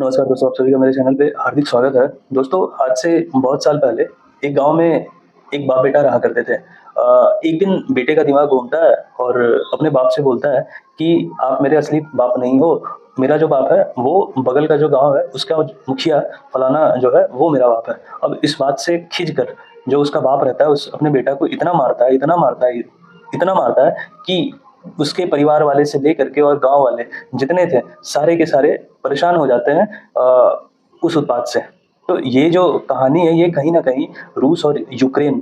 नमस्कार दोस्तों, आप सभी का मेरे चैनल पे हार्दिक स्वागत है। दोस्तों, आज से बहुत साल पहले एक गाँव में एक बाप-बेटा रहा करते थे। एक दिन बेटे का दिमाग घूमता है और अपने बाप से बोलता है कि आप मेरे असली बाप नहीं हो, मेरा जो बाप है वो बगल का जो गाँव है उसका मुखिया फलाना जो है वो मेरा बाप है। अब इस बात से खिंच कर जो उसका बाप रहता है उस अपने बेटा को इतना मारता है, इतना मारता है, इतना मारता है कि उसके परिवार वाले से लेकर के और गाँव वाले जितने थे, सारे के सारे परेशान हो जाते हैं उस उत्पात से। तो ये जो कहानी है ये कहीं न कहीं रूस और यूक्रेन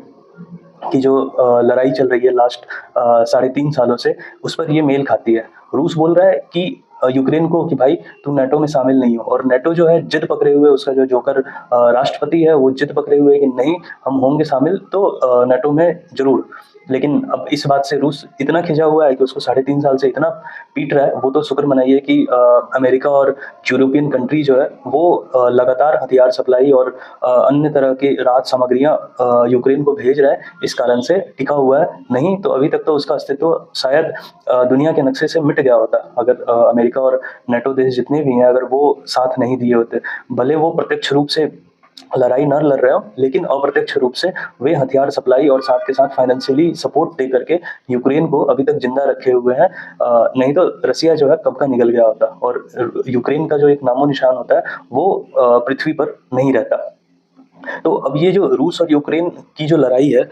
की जो लड़ाई चल रही है लास्ट साढ़े 3 सालों से, उस पर ये मेल खाती है। रूस बोल रहा है कि यूक्रेन को कि भाई तुम नाटो में शामिल नहीं हो, और नाटो जो है जिद पकड़े हुए, उसका जो जोकर राष्ट्रपति है वो जिद पकड़े हुए है कि नहीं, हम होंगे शामिल तो नाटो में ज़रूर। लेकिन अब इस बात से रूस इतना खिंचा हुआ है कि उसको साढ़े 3 साल से इतना पीट रहा है। वो तो शुक्र मनाइए कि अमेरिका और यूरोपियन कंट्री जो है वो लगातार हथियार सप्लाई और अन्य तरह की राहत सामग्रियाँ यूक्रेन को भेज रहा है, इस कारण से टिका हुआ है। नहीं तो अभी तक तो उसका अस्तित्व शायद दुनिया के नक्शे से मिट गया होता, अगर अमेरिका और नाटो देश जितने भी हैं अगर वो साथ नहीं दिए होते। भले वो प्रत्यक्ष रूप से लड़ाई ना लड़ रहे हो, लेकिन अप्रत्यक्ष रूप से वे हथियार सप्लाई और साथ के साथ फाइनेंशियली सपोर्ट दे करके यूक्रेन को अभी तक जिंदा रखे हुए हैं। नहीं तो रसिया जो है कब का निकल गया होता, और यूक्रेन का जो एक नामो निशान होता है वो पृथ्वी पर नहीं रहता। तो अब ये जो रूस और यूक्रेन की जो लड़ाई है,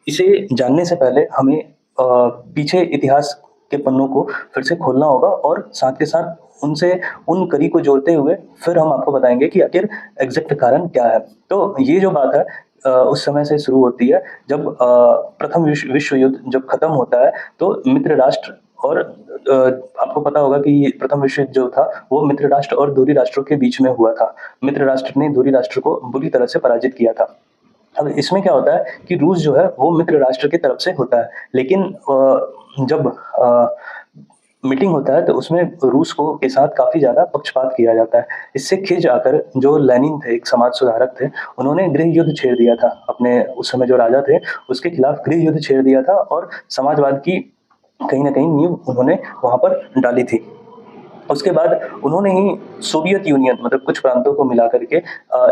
इसे जानने से पहले हमें पीछे इतिहास के पन्नों को फिर से खोलना होगा, और साथ के साथ उनसे उन कड़ी को जोड़ते हुए फिर हम आपको बताएँगे कि आखिर एग्ज़ैक्ट कारण क्या है। तो ये जो बात है उस समय से शुरू होती है जब प्रथम विश्व युद्ध जब खत्म होता है, तो मित्र राष्ट्र और आपको पता होगा कि ये प्रथम विश्व युद्ध जो था वो मित्र राष्ट्र और धुरी राष्ट्रों के बीच में हुआ था। मित्र राष्ट्र ने धुरी राष्ट्र को बुरी तरह से पराजित किया था। अब इसमें क्या होता है कि रूस जो है वो मित्र राष्ट्र की तरफ से होता है, लेकिन जब मीटिंग होता है तो उसमें रूस को के साथ काफ़ी ज़्यादा पक्षपात किया जाता है। इससे खिंच आकर जो लेनिन थे, एक समाज सुधारक थे, उन्होंने गृह युद्ध छेड़ दिया था। अपने उस समय जो राजा थे उसके खिलाफ गृह युद्ध छेड़ दिया था, और समाजवाद की कहीं न कहीं नींव उन्होंने वहाँ पर डाली थी। उसके बाद उन्होंने ही सोवियत यूनियन, मतलब कुछ प्रांतों को मिला करके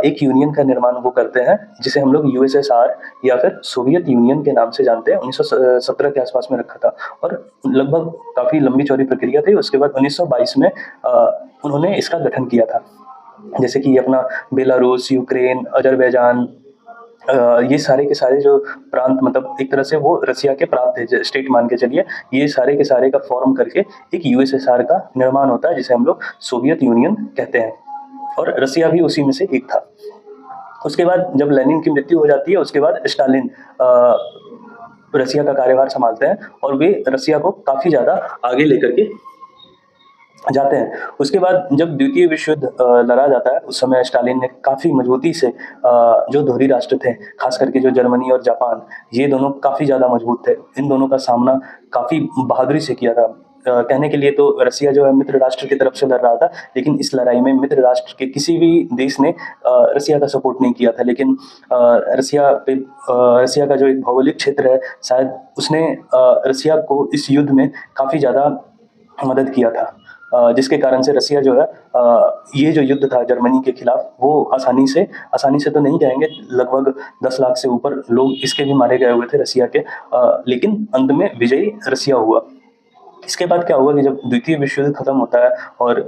एक यूनियन का निर्माण वो करते हैं, जिसे हम लोग यूएसएसआर या फिर सोवियत यूनियन के नाम से जानते हैं। 1917 के आसपास में रखा था, और लगभग काफ़ी लंबी चौड़ी प्रक्रिया थी। उसके बाद 1922 में उन्होंने इसका गठन किया था। जैसे कि अपना बेलारूस, यूक्रेन, अज़रबैजान, ये सारे के सारे जो प्रांत, मतलब एक तरह से वो रसिया के प्रांत थे, स्टेट मान के चलिए। ये सारे के सारे का फॉर्म करके एक यूएसएसआर का निर्माण होता है, जिसे हम लोग सोवियत यूनियन कहते हैं, और रसिया भी उसी में से एक था। उसके बाद जब लेनिन की मृत्यु हो जाती है, उसके बाद स्टालिन रसिया का कार्यभार संभालते हैं, और वे रसिया को काफ़ी ज़्यादा आगे लेकर के जाते हैं। उसके बाद जब द्वितीय विश्व युद्ध लड़ा जाता है, उस समय स्टालिन ने काफ़ी मजबूती से जो दोहरी राष्ट्र थे, खास करके जो जर्मनी और जापान, ये दोनों काफ़ी ज़्यादा मजबूत थे। इन दोनों का सामना काफ़ी बहादुरी से किया था। कहने के लिए तो रसिया जो है मित्र राष्ट्र की तरफ से लड़ रहा था, लेकिन इस लड़ाई में मित्र राष्ट्र के किसी भी देश ने रसिया का सपोर्ट नहीं किया था। लेकिन रसिया का जो एक भौगोलिक क्षेत्र है, शायद उसने रसिया को इस युद्ध में काफ़ी ज़्यादा मदद किया था, जिसके कारण से रसिया जो है ये जो युद्ध था जर्मनी के खिलाफ, वो आसानी से तो नहीं कहेंगे, लगभग 10 लाख से ऊपर लोग इसके भी मारे गए हुए थे रसिया के, लेकिन अंत में विजयी रसिया हुआ। इसके बाद क्या हुआ कि जब द्वितीय विश्व युद्ध खत्म होता है, और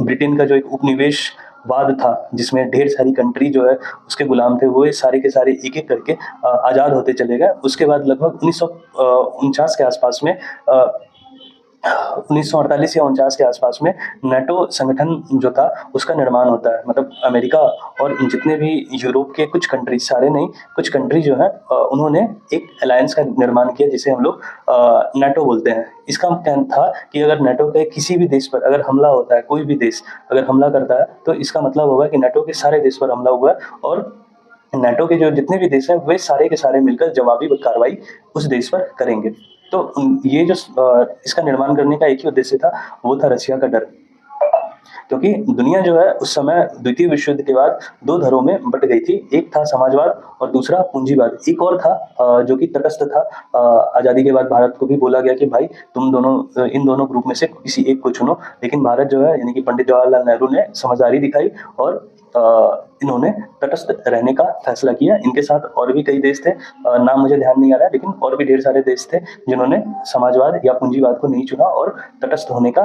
ब्रिटेन का जो एक उपनिवेशवाद था, जिसमें ढेर सारी कंट्री जो है उसके गुलाम थे, वो ये सारे के सारे एक-एक करके आज़ाद होते चले गए। उसके बाद लगभग 1949 के आसपास में 1948 या 49 के आसपास में नाटो संगठन जो था उसका निर्माण होता है। मतलब अमेरिका और जितने भी यूरोप के कुछ कंट्री, सारे नहीं, कुछ कंट्री जो है उन्होंने एक अलायंस का निर्माण किया, जिसे हम लोग नाटो बोलते हैं। इसका कहना था कि अगर नाटो के किसी भी देश पर अगर हमला होता है, कोई भी देश अगर हमला करता है, तो इसका मतलब होगा कि नाटो के सारे देश पर हमला हुआ है, और नाटो के जो जितने भी देश हैं वे सारे के सारे मिलकर जवाबी कार्रवाई उस देश पर करेंगे। तो ये जो इसका निर्माण करने का एक ही उद्देश्य था, वो था रसिया का डर। क्योंकि दुनिया जो है उस समय द्वितीय विश्व युद्ध के बाद 2 धड़ों में बँट गई थी। एक था समाजवाद और दूसरा पूँजीवाद। एक और था जो कि तटस्थ था। आज़ादी के बाद भारत को भी बोला गया कि भाई तुम दोनों इन दोनों ग्रुप में से किसी एक को चुनो। लेकिन भारत जो है यानी कि पंडित जवाहरलाल नेहरू ने समझदारी दिखाई और इन्होंने तटस्थ रहने का फैसला किया। इनके साथ और भी कई देश थे, नाम मुझे ध्यान नहीं आ रहा है, लेकिन और भी ढेर सारे देश थे जिन्होंने समाजवाद या पूँजीवाद को नहीं चुना और तटस्थ होने का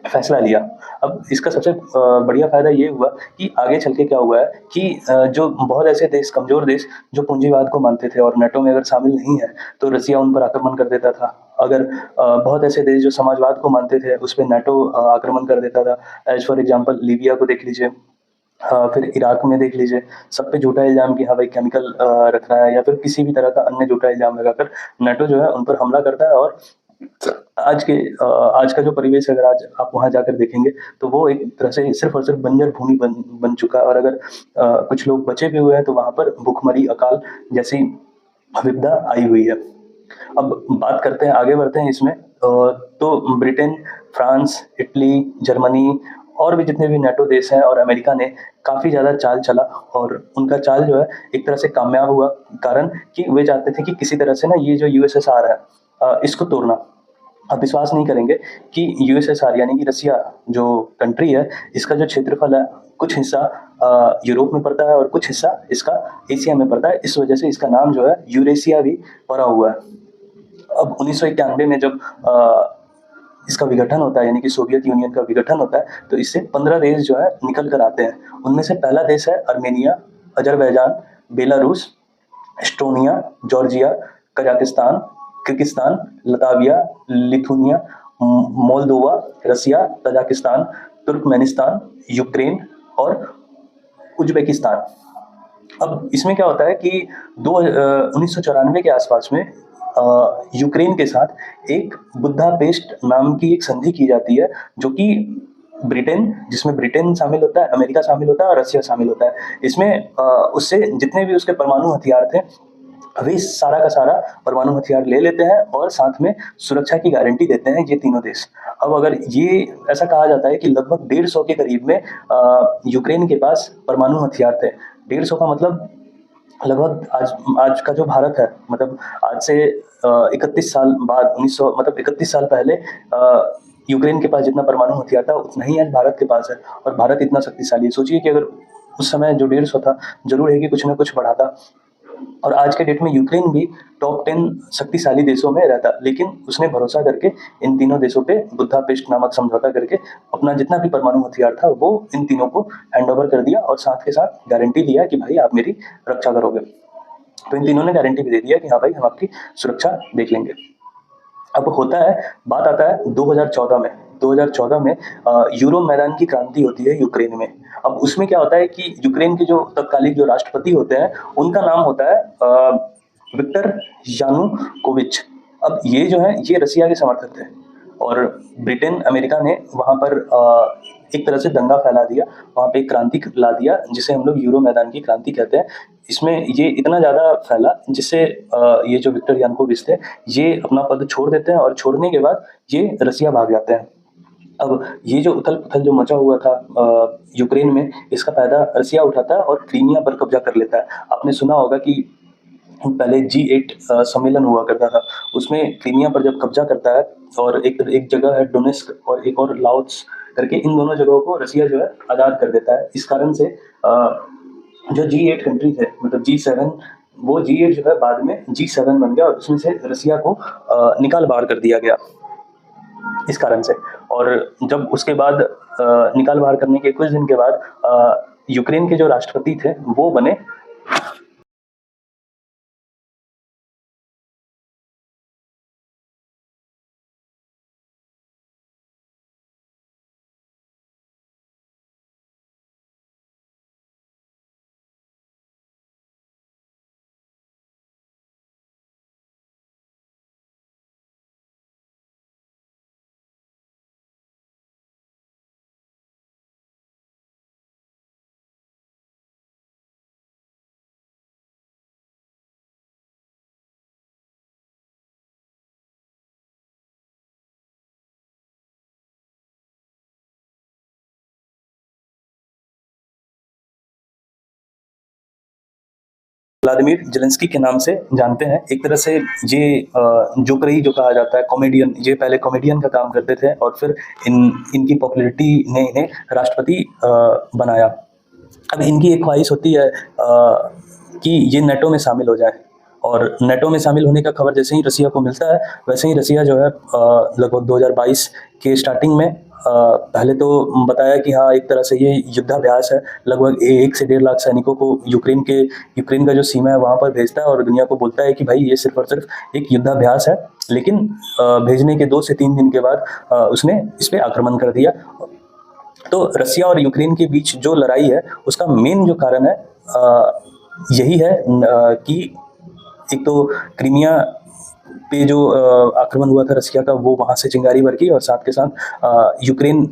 फैसला लिया। अब इसका सबसे बढ़िया फ़ायदा ये हुआ कि आगे चल के क्या हुआ है कि जो बहुत ऐसे देश, कमज़ोर देश जो पूँजीवाद को मानते थे और नेटो में अगर शामिल नहीं है, तो रसिया उन पर आक्रमण कर देता था। अगर बहुत ऐसे देश जो समाजवाद को मानते थे, उस पे नेटो आक्रमण कर देता था। एज़ फॉर एग्ज़ाम्पल लीबिया को देख लीजिए। फिर इराक में देख लीजिए, सब पे झूठा इल्ज़ाम कि हाँ भाई केमिकल रख रहा है या फिर किसी भी तरह का अन्य झूठा इल्ज़ाम लगाकर नेटो जो है उन पर हमला करता है। और आज का जो परिवेश है, अगर आज आप वहाँ जाकर देखेंगे, तो वो एक तरह से सिर्फ़ और सिर्फ़ बंजर भूमि बन बन चुका है। और अगर कुछ लोग बचे भी हुए हैं, तो वहाँ पर भूखमरी, अकाल जैसी विपदा आई हुई है। अब बात करते हैं, आगे बढ़ते हैं इसमें। तो ब्रिटेन, फ्रांस, इटली, जर्मनी और भी जितने भी नेटो देश हैं और अमेरिका ने काफ़ी ज़्यादा चाल चला और उनका चाल जो है एक तरह से कामयाब हुआ। कारण कि वे चाहते थे कि किसी तरह से ना ये जो यूएसएसआर है, इसको तोड़ना। आप विश्वास नहीं करेंगे कि यूएसएसआर यानी कि रसिया जो कंट्री है, इसका जो क्षेत्रफल है, कुछ हिस्सा यूरोप में पड़ता है और कुछ हिस्सा इसका एशिया में पड़ता है। इस वजह से इसका नाम जो है यूरेशिया भी पड़ा हुआ है। अब 1991 में जब इसका विघटन होता है, यानी कि सोवियत यूनियन का विघटन होता है, तो इससे 15 देश जो है निकल कर आते हैं। उनमें से पहला देश है Armenia, Azerbaijan, Belarus, Estonia, Georgia, Kazakhstan, Kyrgyzstan, Latvia, Lithuania, Moldova, Russia, Tajikistan, Turkmenistan, Ukraine और उज़्बेकिस्तान। अब इसमें क्या होता है कि 1994 के आसपास में यूक्रेन के साथ एक बुदापेस्ट नाम की एक संधि की जाती है, जो कि ब्रिटेन, जिसमें ब्रिटेन शामिल होता है, अमेरिका शामिल होता है और रसिया शामिल होता है। इसमें उससे जितने भी उसके परमाणु हथियार थे, वे सारा का सारा परमाणु हथियार ले लेते हैं और साथ में सुरक्षा की गारंटी देते हैं ये तीनों देश। अब अगर ये ऐसा कहा जाता है कि लगभग 150 के करीब में यूक्रेन के पास परमाणु हथियार थे। 150 का मतलब लगभग आज आज का जो भारत है, मतलब आज से 31 साल बाद 1900, मतलब 31 साल पहले यूक्रेन के पास जितना परमाणु हथियार था उतना ही आज भारत के पास है। और भारत इतना शक्तिशाली है। सोचिए कि अगर उस समय जो 150 था, ज़रूर है कि कुछ ना कुछ बढ़ाता। और आज के डेट में यूक्रेन भी टॉप 10 शक्तिशाली देशों में रहता, लेकिन उसने भरोसा करके इन तीनों देशों पे बुदापेस्ट नामक समझौता करके अपना जितना भी परमाणु हथियार था वो इन तीनों को हैंडओवर कर दिया और साथ के साथ गारंटी दिया कि भाई आप मेरी रक्षा करोगे। तो इन तीनों ने गारंटी भी दे दिया कि हाँ भाई हम आपकी सुरक्षा देख लेंगे। अब होता है, बात आता है 2014 में। 2014 में यूरो मैदान की क्रांति होती है यूक्रेन में। अब उसमें क्या होता है कि यूक्रेन के जो तत्कालीन जो राष्ट्रपति होते हैं, उनका नाम होता है विक्टर यानुकोविच। अब ये जो है ये रसिया के समर्थक थे और ब्रिटेन, अमेरिका ने वहाँ पर एक तरह से दंगा फैला दिया, वहाँ पे एक क्रांति ला दिया जिसे हम लोग यूरो मैदान की क्रांति कहते हैं। इसमें ये इतना ज़्यादा फैला जिससे ये जो विक्टर यानुकोविच थे, ये अपना पद छोड़ देते हैं और छोड़ने के बाद ये रसिया भाग जाते हैं। अब ये जो उथल-पुथल जो मचा हुआ था यूक्रेन में, इसका फ़ायदा रसिया उठाता है और क्रीमिया पर कब्ज़ा कर लेता है। आपने सुना होगा कि पहले G8 सम्मेलन हुआ करता था, उसमें क्रीमिया पर जब कब्ज़ा करता है और एक एक जगह है डोनेस्क और एक और लाओस करके, इन दोनों जगहों को रसिया जो है आज़ाद कर देता है। इस कारण से जो G8 कंट्रीज़ है, मतलब G7, वो G8 जो है बाद में G7 बन गया और उसमें से रसिया को निकाल बाहर कर दिया गया इस कारण से। और जब उसके बाद निकाल बाहर करने के कुछ दिन के बाद यूक्रेन के जो राष्ट्रपति थे वो बने व्लादिमीर ज़ेलेंस्की के नाम से जानते हैं। एक तरह से ये जोकरी जो कहा जाता है, कॉमेडियन, ये पहले कॉमेडियन का काम करते थे और फिर इनकी पॉपुलैरिटी ने इन्हें राष्ट्रपति बनाया। अब इनकी एक ख्वाहिश होती है कि ये नेटो में शामिल हो जाए, और नेटो में शामिल होने का खबर जैसे ही रसिया को मिलता है, वैसे ही रसिया जो है लगभग 2022 के स्टार्टिंग में पहले तो बताया कि हाँ, एक तरह से ये युद्धाभ्यास है। लगभग 1 से 1.5 लाख सैनिकों को यूक्रेन का जो सीमा है वहाँ पर भेजता है और दुनिया को बोलता है कि भाई ये सिर्फ और सिर्फ एक युद्धाभ्यास है। लेकिन भेजने के 2 से 3 दिन के बाद उसने इस पर आक्रमण कर दिया। तो रसिया और यूक्रेन के बीच जो लड़ाई है उसका मेन जो कारण है यही है कि एक तो क्रीमिया पे जो आक्रमण हुआ था रसिया का, वो वहाँ से चिंगारी भड़की, और साथ के साथ यूक्रेन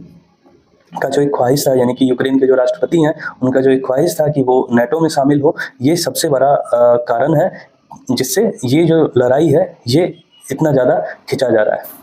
का जो एक ख्वाहिश था, यानी कि यूक्रेन के जो राष्ट्रपति हैं उनका जो एक ख्वाहिश था कि वो नेटो में शामिल हो, ये सबसे बड़ा कारण है जिससे ये जो लड़ाई है ये इतना ज़्यादा खिंचा जा रहा है।